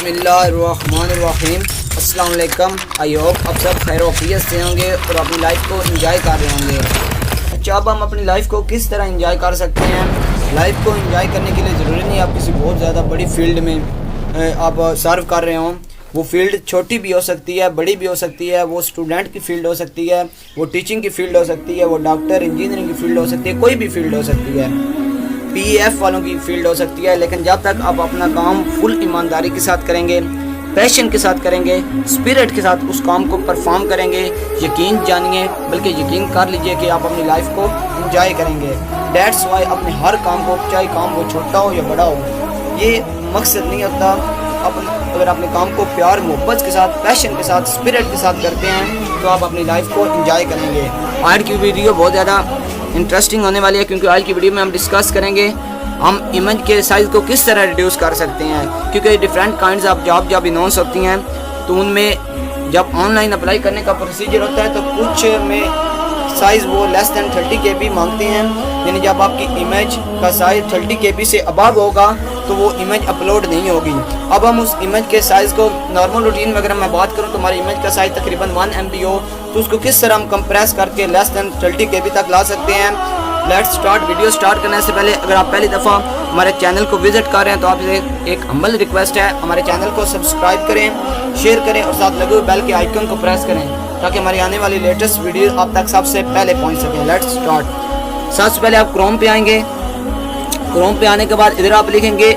बिस्मिल्लाहिर्रहमानिर्रहीम। अस्सलाम वालेकुम। आई होप आप सब खैर वफियत से होंगे और अपनी लाइफ को एंजॉय कर रहे होंगे। अच्छा, अब हम अपनी लाइफ को किस तरह एंजॉय कर सकते हैं? लाइफ को एंजॉय करने के लिए ज़रूरी नहीं आप किसी बहुत ज़्यादा बड़ी फील्ड में आप सर्व कर रहे हों। वो फील्ड छोटी भी हो सकती है, बड़ी भी हो सकती है। वो स्टूडेंट की फील्ड हो सकती है, वो टीचिंग की फील्ड हो सकती है, वो डॉक्टर इंजीनियरिंग की फील्ड हो सकती है, कोई भी फील्ड हो सकती है, PF वालों की फील्ड हो सकती है। लेकिन जब तक आप अपना काम फुल ईमानदारी के साथ करेंगे, पैशन के साथ करेंगे, स्पिरिट के साथ उस काम को परफॉर्म करेंगे, यकीन जानिए बल्कि यकीन कर लीजिए कि आप अपनी लाइफ को एंजॉय करेंगे। दैट्स वाई अपने हर काम को, चाहे काम वो छोटा हो या बड़ा हो, ये मकसद नहीं होता। अगर अपने काम को प्यार मोहब्बत के साथ, पैशन के साथ, स्पिरिट के साथ करते हैं तो आप अपनी लाइफ को एंजॉय करेंगे। आज की वीडियो बहुत ज़्यादा इंटरेस्टिंग होने वाली है क्योंकि आज की वीडियो में हम डिस्कस करेंगे हम इमेज के साइज़ को किस तरह रिड्यूस कर सकते हैं। क्योंकि डिफरेंट काइंड्स ऑफ जॉब जब अनाउंस होती हैं तो उनमें जब ऑनलाइन अप्लाई करने का प्रोसीजर होता है तो कुछ में साइज़ वो लेस दैन 30 KB मांगते हैं। यानी जब आपकी इमेज का साइज़ 30 KB से अबव होगा तो वो इमेज अपलोड नहीं होगी। अब हम उस इमेज के साइज़ को नॉर्मल रूटीन में अगर मैं बात करूँ तो हमारी इमेज का साइज़ तकरीबन 1 MB हो तो उसको किस तरह हम कंप्रेस करके लेस दैन 30 KB तक ला सकते हैं। Let's start. वीडियो स्टार्ट करने से पहले अगर आप पहली दफ़ा हमारे चैनल को विजिट कर रहे हैं तो आपसे एक हम्बल रिक्वेस्ट है, हमारे चैनल को सब्सक्राइब करें, शेयर करें और साथ लगे हुए बेल के आइकन को प्रेस करें ताकि हमारी आने वाली लेटेस्ट वीडियो आप तक सबसे पहले पहुंच सकें। Let's start. सबसे पहले आप क्रोम पे आएंगे। क्रोम पे आने के बाद इधर आप लिखेंगे